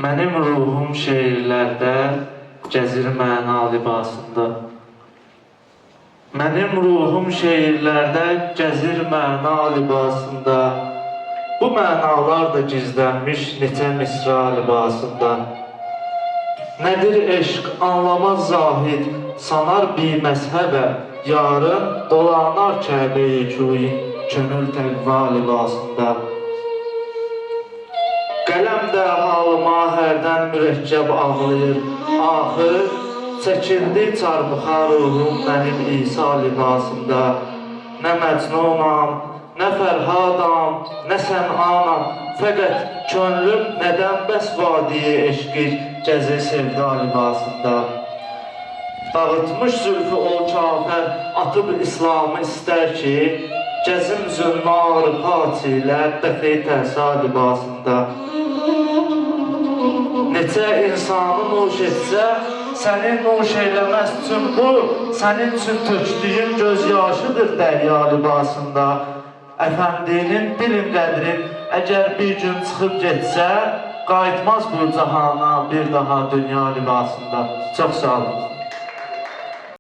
Mənim ruhum şeirlərdə gəzir məna libasında. Mənim ruhum şeirlərdə gəzir məna libasında. Bu mənalar da gizlənmiş neçə misra libasında. Nədir eşq anlamaz zahid, sanar bi məzhəbə, yarın dolanar Kəbə-i Küin könül təqva libasında. Qələm də halıma hərdən mürəkkəb ağlayır, axır çəkildi çarmıxa ruhum mənim İsa libasında. Nə məcnunam, nə fərhadam, nə sənanam, fəqət könlüm nədən bəs vadiyi eşqi gəzir sevda libasında. Dağıtmış zülfü ol kafər, atıb İslamı istər ki, gəzim zülmar paç ilə dəxi təhsa libasında. Neçə insanı nuş etsə, sənin nuş eyləməz üçün bu, sənin üçün tökdüyün göz yaşıdır dərya libasında. Əfəndinin bilin qədrin, əgər bir gün çıxıb getsə, qayıtmaz bu cahana bir daha dünya libasında. Çox sağ olun.